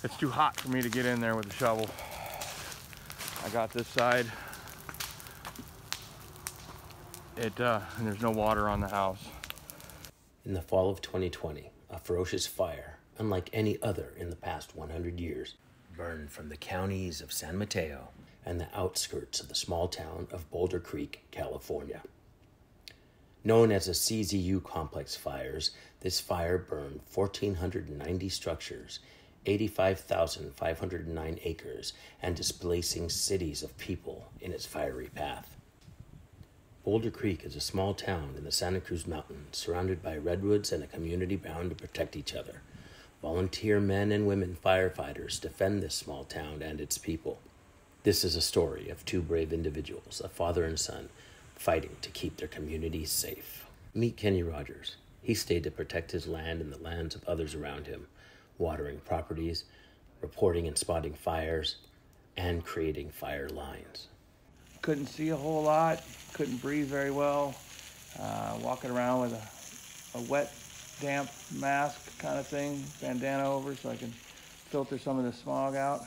It's too hot for me to get in there with the shovel. I got this side. And there's no water on the house. In the fall of 2020, a ferocious fire, unlike any other in the past 100 years, burned from the counties of San Mateo and the outskirts of the small town of Boulder Creek, California. Known as the CZU complex fires, this fire burned 1,490 structures, 85,509 acres, and displacing cities of people in its fiery path. Boulder Creek is a small town in the Santa Cruz Mountains, surrounded by redwoods and a community bound to protect each other. Volunteer men and women firefighters defend this small town and its people. This is a story of two brave individuals, a father and son, fighting to keep their communities safe. Meet Kenny Rogers. He stayed to protect his land and the lands of others around him, watering properties, reporting and spotting fires, and creating fire lines. Couldn't see a whole lot, couldn't breathe very well, walking around with a wet, damp mask kind of thing, bandana over so I can filter some of the smog out.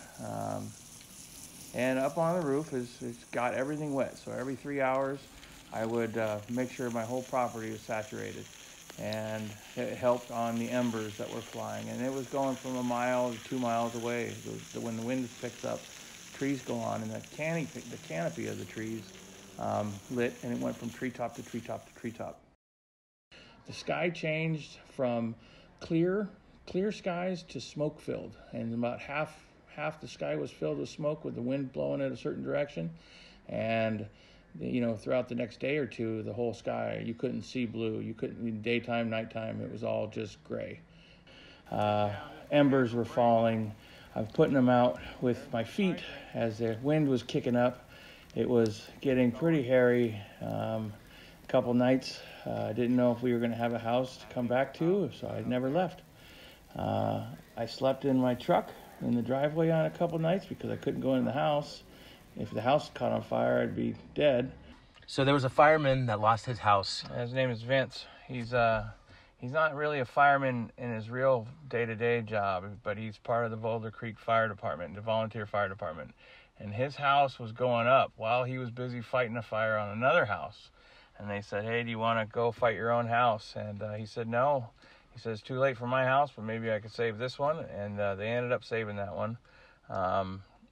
And up on the roof it's got everything wet, so every 3 hours I would make sure my whole property was saturated. And it helped on the embers that were flying. And it was going from 1 mile to 2 miles away. When the wind picks up, trees go on, and the canopy of the trees lit, and it went from treetop to treetop to treetop. The sky changed from clear skies to smoke-filled, and about half the sky was filled with smoke with the wind blowing in a certain direction. And throughout the next day or two, the whole sky, you couldn't see blue. You couldn't, daytime, nighttime, it was all just gray. Embers were falling. I was putting them out with my feet as the wind was kicking up. It was getting pretty hairy. A couple nights, I didn't know if we were going to have a house to come back to, so I never left. I slept in my truck in the driveway on a couple nights because I couldn't go in the house. If the house caught on fire, I'd be dead. So there was a fireman that lost his house. His name is Vince. He's not really a fireman in his real day-to-day job, but he's part of the Boulder Creek Fire Department, the volunteer fire department. And his house was going up while he was busy fighting a fire on another house. And they said, "Hey, do you want to go fight your own house?" And he said, "No." He says, "It's too late for my house, but maybe I could save this one." And they ended up saving that one.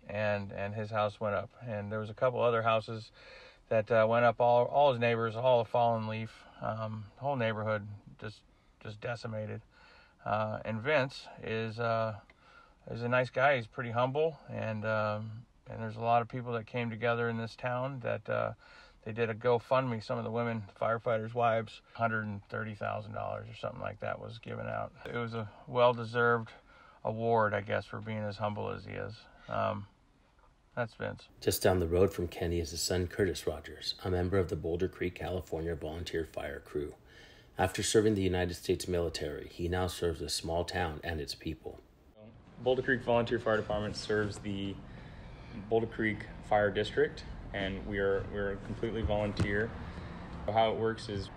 And his house went up. And there was a couple other houses that went up. All his neighbors, all a fallen leaf, the whole neighborhood just decimated. And Vince is a nice guy. He's pretty humble, and there's a lot of people that came together in this town that they did a GoFundMe. Some of the women firefighters' wives, $130,000 or something like that was given out. It was a well-deserved award, I guess, for being as humble as he is. That's Vince. Just down the road from Kenny is his son, Curtis Rogers, a member of the Boulder Creek, California volunteer fire crew. After serving the United States military, he now serves a small town and its people. Boulder Creek Volunteer Fire Department serves the Boulder Creek Fire District, and we're completely volunteer. How it works is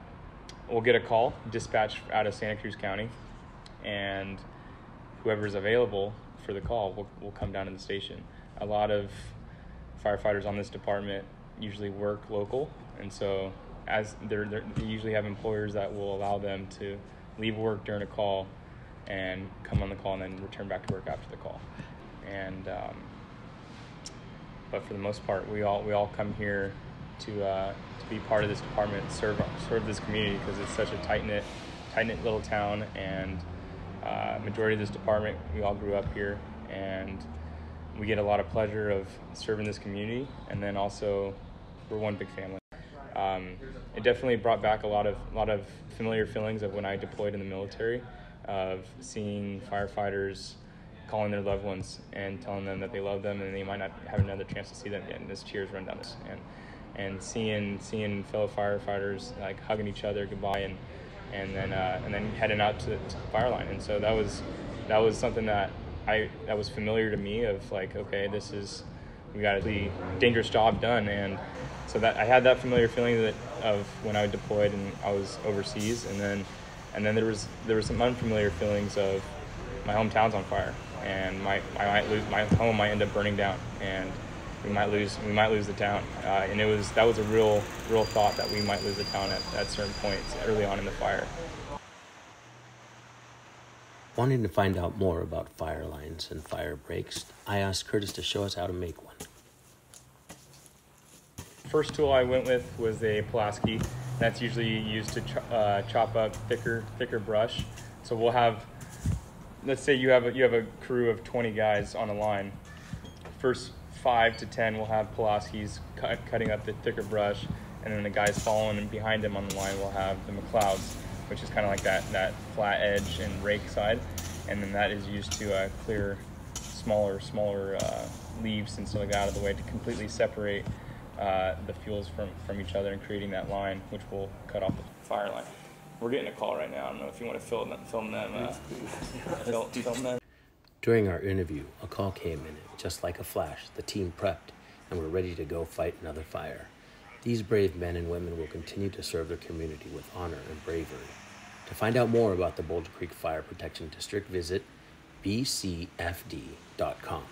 we'll get a call dispatched out of Santa Cruz County, and whoever's available for the call will come down to the station. A lot of firefighters on this department usually work local, and so as they usually have employers that will allow them to leave work during a call and come on the call and then return back to work after the call. And but for the most part, we all come here to be part of this department, serve this community, because it's such a tight knit little town, and majority of this department, we all grew up here, and we get a lot of pleasure of serving this community, and then also we're one big family. It definitely brought back a lot of familiar feelings of when I deployed in the military, of seeing firefighters calling their loved ones and telling them that they love them and they might not have another chance to see them again. This tears run down this, and seeing fellow firefighters like hugging each other goodbye, and then heading out to the fire line. And so that was something that was familiar to me, of like, okay, we got a dangerous job done. And so that I had that familiar feeling of when I deployed and I was overseas, and then there was some unfamiliar feelings of my hometown's on fire, and my home might end up burning down, and we might lose the town. And that was a real thought that we might lose the town at certain points early on in the fire. Wanting to find out more about fire lines and fire breaks, I asked Curtis to show us how to make one. First tool I went with was a Pulaski. That's usually used to chop up thicker brush. So we'll have, let's say you have a crew of 20 guys on a line. First 5 to 10 will have Pulaskis cutting up the thicker brush, and then the guys following and behind them on the line will have the McLeods, which is kind of like that flat edge and rake side, and then that is used to clear smaller leaves and stuff like that out of the way to completely separate the fuels from each other, and creating that line which will cut off the fire line. We're getting a call right now. I don't know if you want to film them. During our interview, a call came in, and just like a flash, the team prepped and were ready to go fight another fire. These brave men and women will continue to serve their community with honor and bravery. To find out more about the Boulder Creek Fire Protection District, visit BCVFD.com.